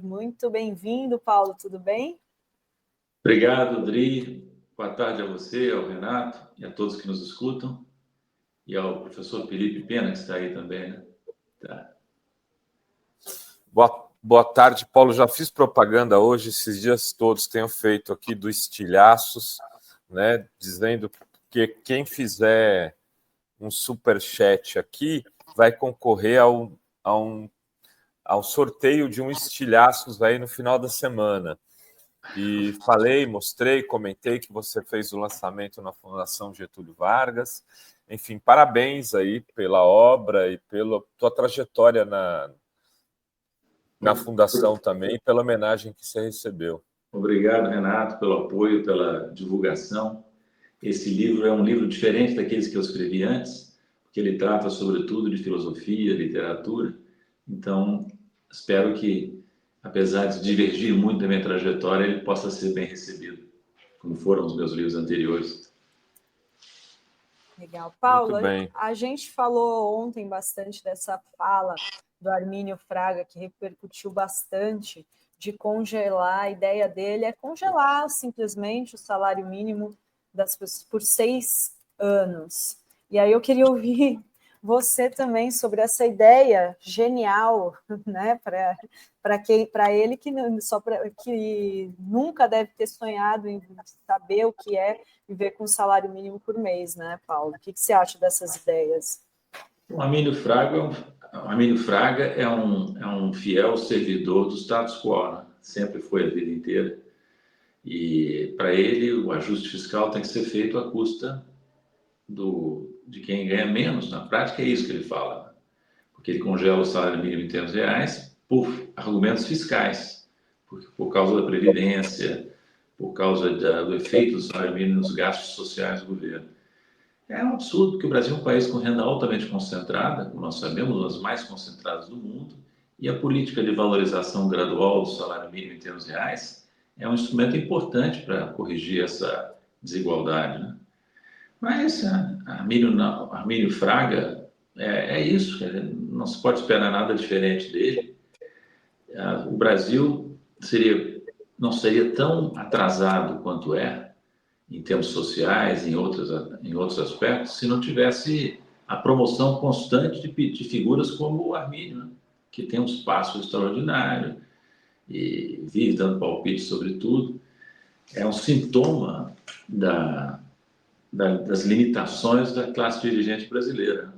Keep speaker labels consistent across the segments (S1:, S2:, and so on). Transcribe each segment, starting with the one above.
S1: Muito bem-vindo, Paulo, tudo bem?
S2: Obrigado, Dri. Boa tarde a você, ao Renato e a todos que nos escutam. E ao professor Felipe Pena, que está aí também, né? Tá.
S3: Boa tarde, Paulo. Já fiz propaganda hoje, esses dias todos tenho feito aqui do Estilhaços, né? Dizendo que quem fizer um superchat aqui vai concorrer ao sorteio de um Estilhaços aí no final da semana. E falei, mostrei, comentei que você fez o lançamento na Fundação Getúlio Vargas. Enfim, parabéns aí pela obra e pela tua trajetória na Fundação também, pela homenagem que você recebeu.
S2: Obrigado, Renato, pelo apoio, pela divulgação. Esse livro é um livro diferente daqueles que eu escrevi antes, porque ele trata, sobretudo, de filosofia, literatura. Então, espero que, apesar de divergir muito da minha trajetória, ele possa ser bem recebido, como foram os meus livros anteriores.
S1: Legal. Paulo, a gente falou ontem bastante dessa fala do Armínio Fraga, que repercutiu bastante, de congelar. A ideia dele é congelar simplesmente o salário mínimo das pessoas por 6 anos. E aí eu queria ouvir você também sobre essa ideia genial, né, para ele que nunca deve ter sonhado em saber o que é viver com um salário mínimo por mês, né, Paulo? O que você acha dessas ideias?
S2: O Armínio Fraga é um fiel servidor do status quo, né? Sempre foi a vida inteira. E, para ele, o ajuste fiscal tem que ser feito à custa de quem ganha menos. Na prática, é isso que ele fala, né? Porque ele congela o salário mínimo em R$300 por argumentos fiscais, por causa da Previdência, por causa do efeito do salário mínimo nos gastos sociais do governo. É um absurdo, porque o Brasil é um país com renda altamente concentrada, como nós sabemos, uma das mais concentradas do mundo, e a política de valorização gradual do salário mínimo em termos reais é um instrumento importante para corrigir essa desigualdade, né? Mas Armínio Fraga é isso, não se pode esperar nada diferente dele. O Brasil não seria tão atrasado quanto é, em termos sociais, em outros aspectos, se não tivesse a promoção constante de figuras como o Armínio, né? Que tem um espaço extraordinário e vive dando palpite sobre tudo. É um sintoma das limitações da classe dirigente brasileira.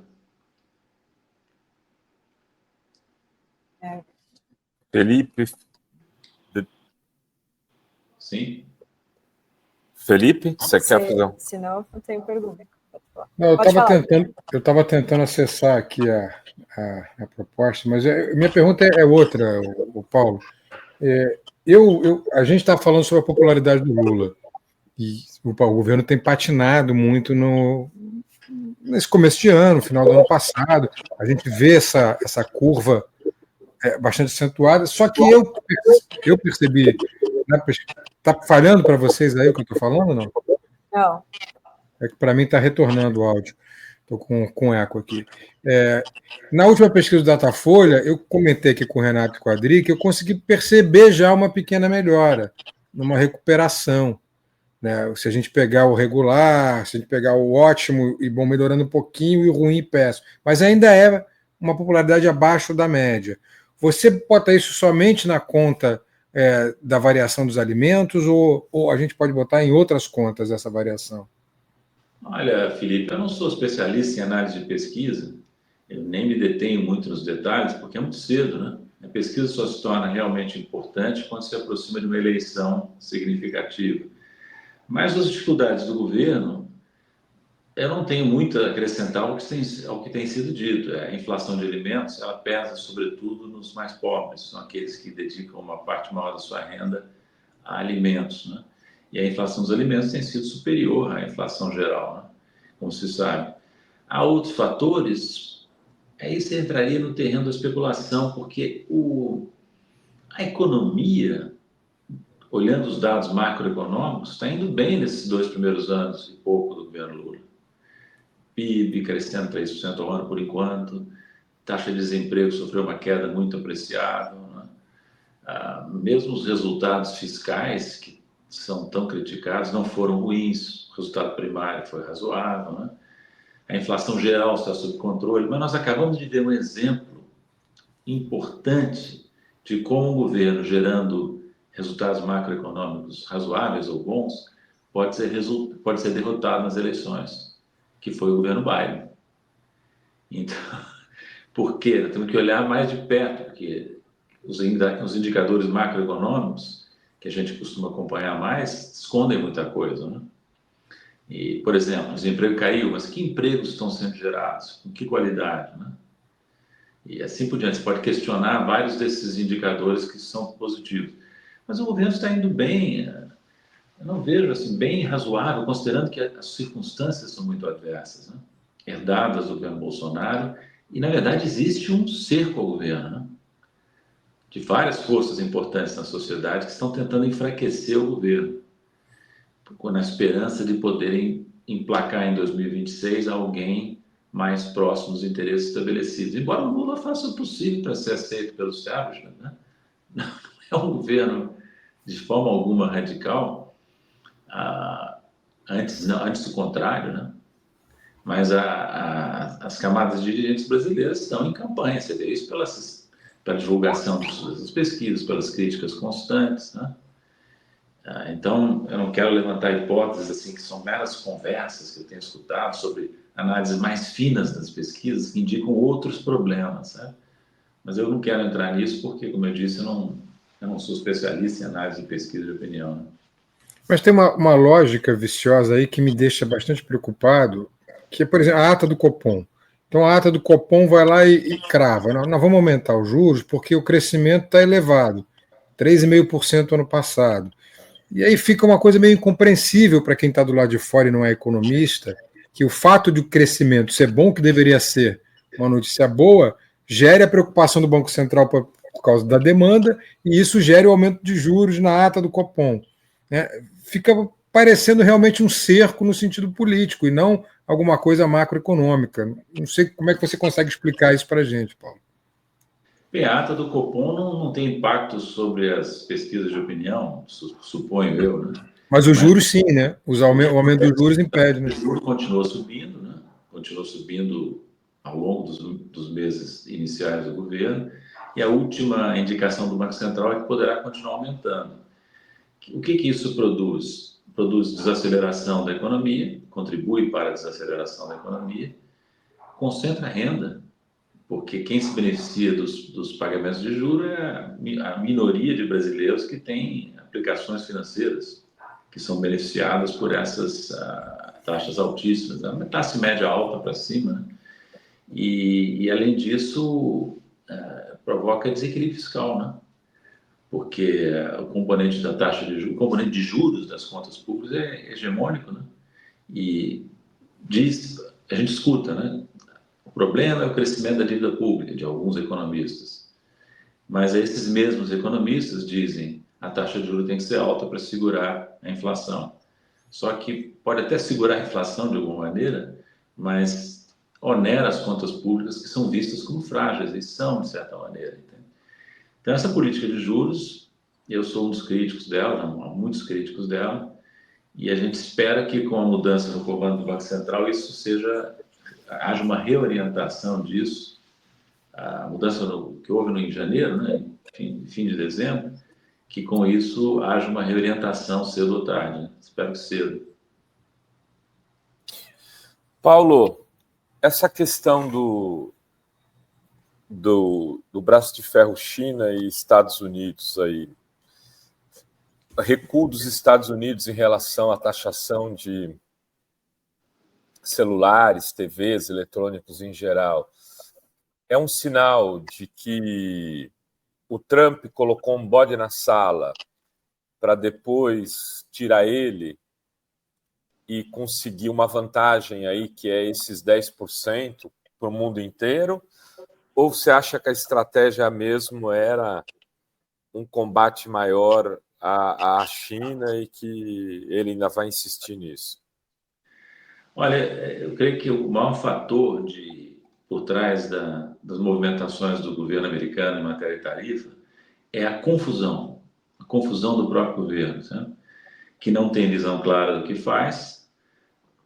S3: Felipe?
S2: Sim.
S3: Felipe, você quer fazer um?
S1: Senão, eu tenho pergunta.
S4: Não, eu estava tentando acessar aqui a proposta, mas minha pergunta é outra, o Paulo. A gente está falando sobre a popularidade do Lula, e o governo tem patinado muito nesse começo de ano, final do ano passado. A gente vê essa curva bastante acentuada, só que eu percebi. Está falhando para vocês aí o que eu estou falando ou não?
S1: Não.
S4: É que para mim está retornando o áudio. Estou com eco aqui. Na última pesquisa do Datafolha, eu comentei aqui com o Renato e com a Adri que eu consegui perceber já uma pequena melhora, uma recuperação, né? Se a gente pegar o regular, se a gente pegar o ótimo e bom melhorando um pouquinho e o ruim e péssimo. Mas ainda é uma popularidade abaixo da média. Você bota isso somente na conta da variação dos alimentos ou a gente pode botar em outras contas essa variação?
S2: Olha, Felipe, eu não sou especialista em análise de pesquisa, eu nem me detenho muito nos detalhes, porque é muito cedo, né? A pesquisa só se torna realmente importante quando se aproxima de uma eleição significativa. Mas as dificuldades do governo, eu não tenho muito a acrescentar ao que tem sido dito. A inflação de alimentos, ela pesa sobretudo nos mais pobres, são aqueles que dedicam uma parte maior da sua renda a alimentos, né? E a inflação dos alimentos tem sido superior à inflação geral, né? Como se sabe. Há outros fatores, aí você entraria no terreno da especulação, porque a economia, olhando os dados macroeconômicos, está indo bem nesses 2 primeiros anos e pouco do governo Lula. PIB crescendo 3% ao ano por enquanto, taxa de desemprego sofreu uma queda muito apreciável, né? Mesmo os resultados fiscais, que são tão criticados, não foram ruins. O resultado primário foi razoável, né? A inflação geral está sob controle, mas nós acabamos de ver um exemplo importante de como o governo, gerando resultados macroeconômicos razoáveis ou bons, pode ser derrotado nas eleições, que foi o governo Biden. Então, por quê? Nós temos que olhar mais de perto, porque os indicadores macroeconômicos, que a gente costuma acompanhar mais, escondem muita coisa, né? E, por exemplo, o desemprego caiu, mas que empregos estão sendo gerados? Com que qualidade, né? E assim por diante. Você pode questionar vários desses indicadores que são positivos. Mas o governo está indo bem. Eu não vejo assim, bem razoável, considerando que as circunstâncias são muito adversas, né? Herdadas do governo Bolsonaro. E, na verdade, existe um cerco ao governo, né? De várias forças importantes na sociedade que estão tentando enfraquecer o governo, na esperança de poderem emplacar em 2026 alguém mais próximo dos interesses estabelecidos. Embora o Lula faça o possível para ser aceito pelos establishment, né? Não é um governo de forma alguma radical, antes do contrário, né? Mas as camadas dirigentes brasileiras estão em campanha, você vê isso pela divulgação das pesquisas, pelas críticas constantes, né? Então, eu não quero levantar hipóteses assim que são meras conversas que eu tenho escutado sobre análises mais finas das pesquisas que indicam outros problemas, né? Mas eu não quero entrar nisso porque, como eu disse, eu não sou especialista em análise de pesquisa de opinião, né?
S4: Mas tem uma lógica viciosa aí que me deixa bastante preocupado, que é, por exemplo, a ata do Copom. Então, a ata do Copom vai lá e crava. Nós vamos aumentar os juros porque o crescimento está elevado, 3,5% ano passado. E aí fica uma coisa meio incompreensível para quem está do lado de fora e não é economista, que o fato de o crescimento ser bom, que deveria ser uma notícia boa, gere a preocupação do Banco Central por causa da demanda, e isso gere o aumento de juros na ata do Copom, né? Fica parecendo realmente um cerco no sentido político e não alguma coisa macroeconômica. Não sei como é que você consegue explicar isso para a gente, Paulo.
S2: Bem, a ata do Copom não tem impacto sobre as pesquisas de opinião, suponho eu, né?
S4: Mas os juros sim, né? O aumento dos juros impede, né?
S2: O juros continua subindo, né? Continuou subindo ao longo dos meses iniciais do governo, e a última indicação do Banco Central é que poderá continuar aumentando. O que isso produz? Produz desaceleração da economia, contribui para a desaceleração da economia, concentra renda, porque quem se beneficia dos pagamentos de juros é a minoria de brasileiros que tem aplicações financeiras, que são beneficiadas por essas taxas altíssimas, uma classe média alta para cima, né? E, além disso, provoca desequilíbrio fiscal, né? Porque o componente da taxa de juros, o componente de juros das contas públicas é hegemônico, né? E a gente escuta, né? O problema é o crescimento da dívida pública, de alguns economistas. Mas esses mesmos economistas dizem a taxa de juros tem que ser alta para segurar a inflação. Só que pode até segurar a inflação de alguma maneira, mas onera as contas públicas que são vistas como frágeis, e são, de certa maneira. Entende? Então, essa política de juros, eu sou um dos críticos dela, há muitos críticos dela, e a gente espera que com a mudança no comando do Banco Central haja uma reorientação disso. A mudança que houve em janeiro, né, fim de dezembro, que com isso haja uma reorientação cedo ou tarde, né? Espero que cedo.
S3: Paulo, essa questão do braço de ferro China e Estados Unidos aí, recuo dos Estados Unidos em relação à taxação de celulares, TVs, eletrônicos em geral, é um sinal de que o Trump colocou um bode na sala para depois tirar ele e conseguir uma vantagem aí que é esses 10% para o mundo inteiro? Ou você acha que a estratégia mesmo era um combate maior à China e que ele ainda vai insistir nisso?
S2: Olha, eu creio que o maior fator por trás das movimentações do governo americano em matéria de tarifa é a confusão do próprio governo, sabe? Que não tem visão clara do que faz,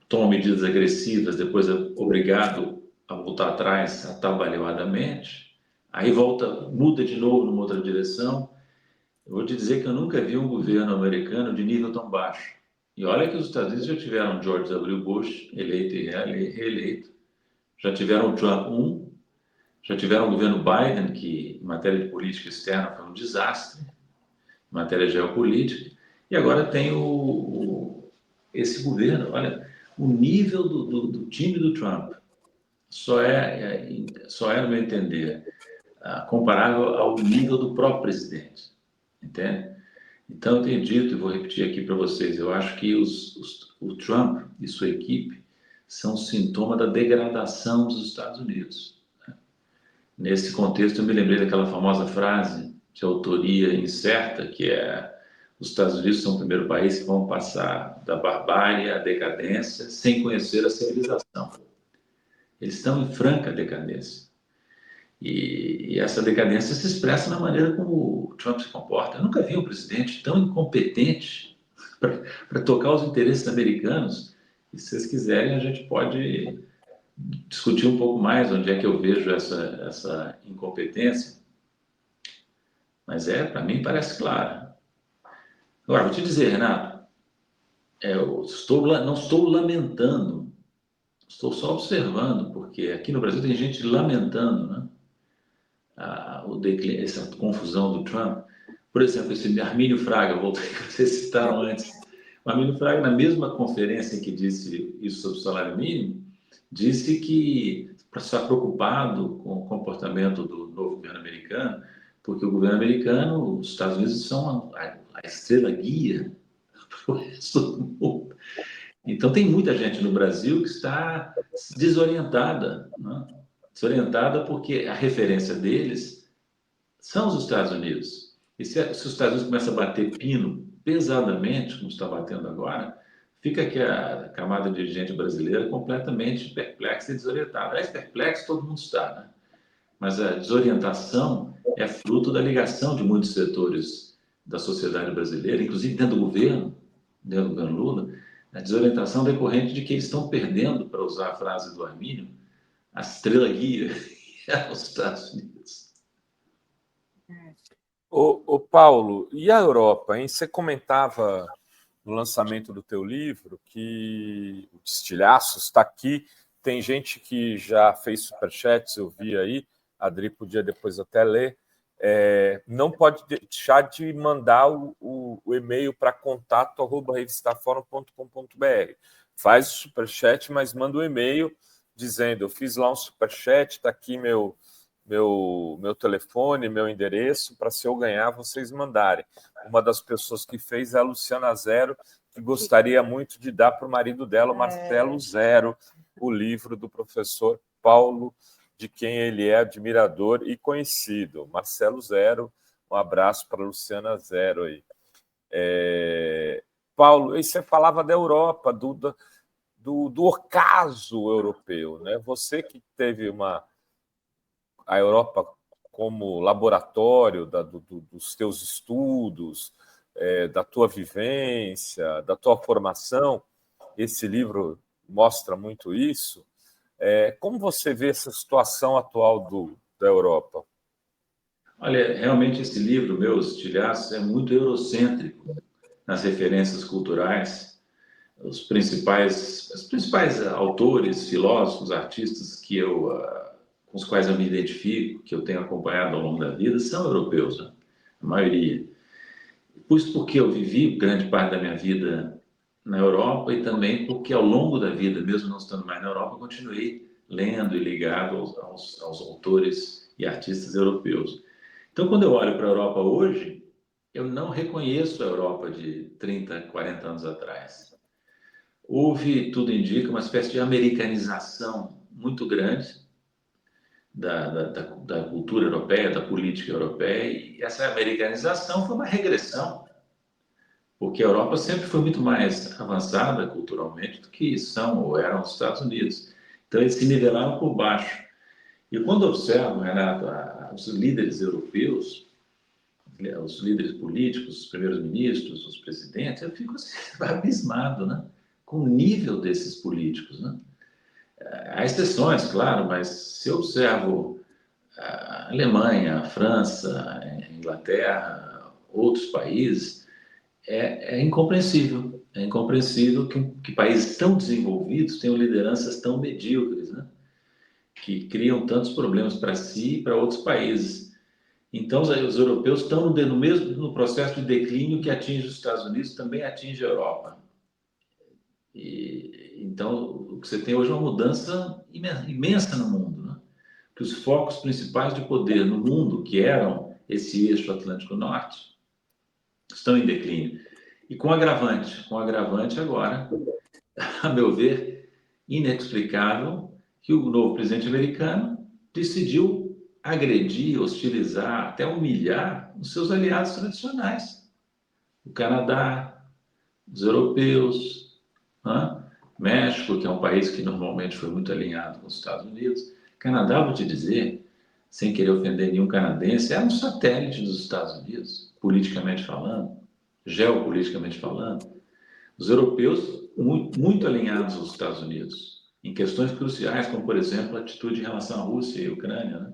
S2: toma medidas agressivas, depois é obrigado a voltar atrás atabalhoadamente, aí volta, muda de novo numa outra direção. Eu vou te dizer que eu nunca vi um governo americano de nível tão baixo. E olha que os Estados Unidos já tiveram George W. Bush, eleito e reeleito, já tiveram Trump 1, já tiveram o governo Biden, que em matéria de política externa foi um desastre, em matéria geopolítica, e agora tem esse governo. Olha, o nível do time do Trump só é, no meu entender, comparável ao nível do próprio presidente, entende? Então, eu tenho dito, e vou repetir aqui para vocês, eu acho que o Trump e sua equipe são sintoma da degradação dos Estados Unidos. Nesse contexto, eu me lembrei daquela famosa frase de autoria incerta, que é: os Estados Unidos são o primeiro país que vão passar da barbárie à decadência sem conhecer a civilização. Eles estão em franca decadência. E essa decadência se expressa na maneira como o Trump se comporta. Eu nunca vi um presidente tão incompetente para tocar os interesses americanos. E se vocês quiserem, a gente pode discutir um pouco mais onde é que eu vejo essa incompetência. Mas para mim, parece claro. Agora, vou te dizer, Renato, eu não estou lamentando, estou só observando, porque aqui no Brasil tem gente lamentando, né? Essa confusão do Trump. Por exemplo, esse Armínio Fraga, voltei que vocês citaram antes. O Armínio Fraga, na mesma conferência que disse isso sobre o salário mínimo, disse que está preocupado com o comportamento do novo governo americano, porque o governo americano, os Estados Unidos são a estrela guia para o resto do mundo. Então, tem muita gente no Brasil que está desorientada, né? Desorientada porque a referência deles são os Estados Unidos. E se os Estados Unidos começam a bater pino pesadamente, como está batendo agora, fica aqui a camada dirigente brasileira completamente perplexa e desorientada. Aliás, perplexo todo mundo está, né? Mas a desorientação é fruto da ligação de muitos setores da sociedade brasileira, inclusive dentro do governo Lula, a desorientação decorrente de que eles estão perdendo, para usar a frase do Armínio, a estrela guia aos Estados Unidos.
S3: Ô Paulo, e a Europa, hein? Você comentava no lançamento do teu livro que o Estilhaços está aqui, tem gente que já fez superchats, eu vi aí, a Adri podia depois até ler, não pode deixar de mandar o e-mail para contato@revistaforum.com.br. Faz o superchat, mas manda o e-mail dizendo: eu fiz lá um superchat, está aqui meu telefone, meu endereço, para se eu ganhar, vocês mandarem. Uma das pessoas que fez é a Luciana Zero, que gostaria muito de dar para o marido dela, o Marcelo Zero, o livro do professor Paulo, de quem ele é admirador e conhecido. Marcelo Zero, um abraço para a Luciana Zero aí. Paulo, e você falava da Europa, do ocaso europeu, né? Você que teve a Europa como laboratório dos teus estudos, da tua vivência, da tua formação, esse livro mostra muito isso. Como você vê essa situação atual da Europa?
S2: Olha, realmente esse livro, Meus Estilhaços, é muito eurocêntrico nas referências culturais. Os principais autores, filósofos, artistas com os quais eu me identifico, que eu tenho acompanhado ao longo da vida, são europeus, né? A maioria. Isso porque eu vivi grande parte da minha vida na Europa e também porque ao longo da vida, mesmo não estando mais na Europa, continuei lendo e ligado aos autores e artistas europeus. Então, quando eu olho para a Europa hoje, eu não reconheço a Europa de 30, 40 anos atrás. Houve, tudo indica, uma espécie de americanização muito grande da cultura europeia, da política europeia, e essa americanização foi uma regressão, porque a Europa sempre foi muito mais avançada culturalmente do que são ou eram os Estados Unidos. Então, eles se nivelaram por baixo. E quando observo, Renato, os líderes europeus, os líderes políticos, os primeiros-ministros, os presidentes, eu fico assim, abismado, né? Com o nível desses políticos, né? Há exceções, claro, mas se eu observo a Alemanha, a França, a Inglaterra, outros países, é incompreensível. É incompreensível que países tão desenvolvidos tenham lideranças tão medíocres, né? Que criam tantos problemas para si e para outros países. Então, os europeus estão no processo de declínio que atinge os Estados Unidos, também atinge a Europa. Então, o que você tem hoje é uma mudança imensa no mundo, né? Que os focos principais de poder no mundo, que eram esse eixo Atlântico Norte, estão em declínio. E com agravante agora, a meu ver, inexplicável, que o novo presidente americano decidiu agredir, hostilizar, até humilhar os seus aliados tradicionais. O Canadá, os europeus, né? México, que é um país que normalmente foi muito alinhado com os Estados Unidos. Canadá, vou te dizer, sem querer ofender nenhum canadense, é um satélite dos Estados Unidos, politicamente falando, geopoliticamente falando. Os europeus, muito alinhados aos Estados Unidos, em questões cruciais, como, por exemplo, a atitude em relação à Rússia e à Ucrânia, né?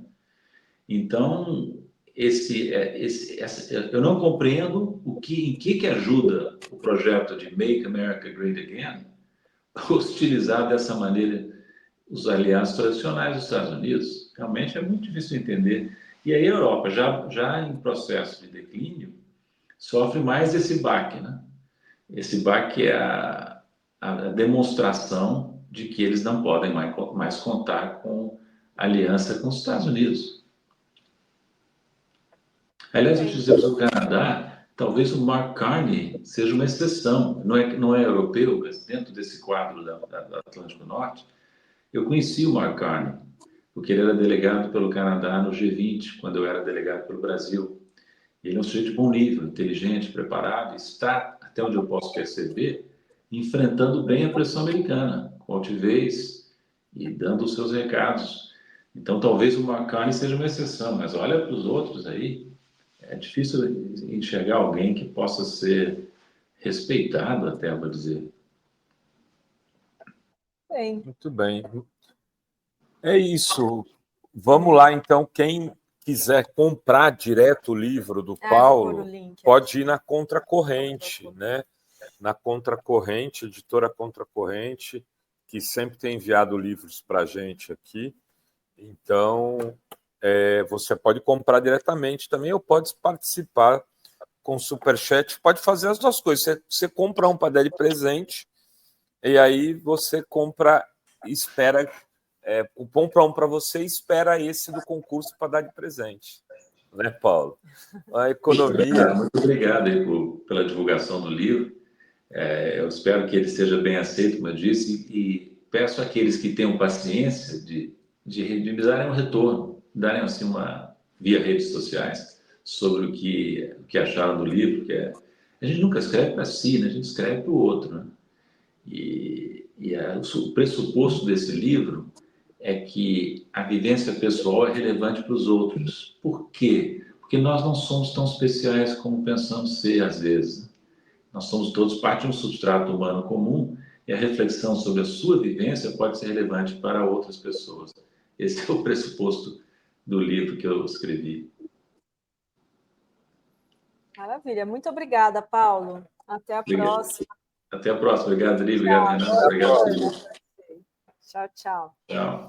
S2: Então, eu não compreendo em que ajuda o projeto de Make America Great Again a hostilizar dessa maneira os aliados tradicionais dos Estados Unidos. Realmente é muito difícil de entender. E aí a Europa, já em processo de declínio, sofre mais esse baque, né? Esse baque é a demonstração de que eles não podem mais contar com aliança com os Estados Unidos. Aliás, eu te dizer, o Canadá, talvez o Mark Carney seja uma exceção. Não é europeu, mas dentro desse quadro do Atlântico Norte, eu conheci o Mark Carney, porque ele era delegado pelo Canadá no G20, quando eu era delegado pelo Brasil. Ele é um sujeito de bom nível, inteligente, preparado, e está, até onde eu posso perceber, enfrentando bem a pressão americana, com altivez e dando os seus recados. Então, talvez o Mark Carney seja uma exceção, mas olha para os outros aí, é difícil enxergar alguém que possa ser respeitado, até, vou dizer.
S1: Bem.
S3: Muito bem. É isso. Vamos lá, então. Quem quiser comprar direto o livro do Paulo, pode ir na Contracorrente, né? Na Contracorrente, editora Contracorrente, que sempre tem enviado livros para a gente aqui. Então, você pode comprar diretamente também ou pode participar com Superchat. Pode fazer as duas coisas. Você compra um para dar de presente e aí você compra, espera... compra um para você e espera esse do concurso para dar de presente. Né, Paulo? A economia...
S2: Muito obrigado aí pela divulgação do livro. Eu espero que ele seja bem aceito, como eu disse, e peço àqueles que tenham paciência de me darem um retorno, darem assim via redes sociais sobre o que acharam do livro, a gente nunca escreve para si, né? A gente escreve para o outro, né? O pressuposto desse livro é que a vivência pessoal é relevante para os outros. Por quê? Porque nós não somos tão especiais como pensamos ser, às vezes. Nós somos todos parte de um substrato humano comum e a reflexão sobre a sua vivência pode ser relevante para outras pessoas. Esse é o pressuposto do livro que eu escrevi.
S1: Maravilha. Muito obrigada, Paulo. Até a próxima.
S2: Até a próxima. Obrigado, Adri. Obrigado, Renato. Obrigado, Felipe.
S1: Tchau, tchau.
S2: Tchau.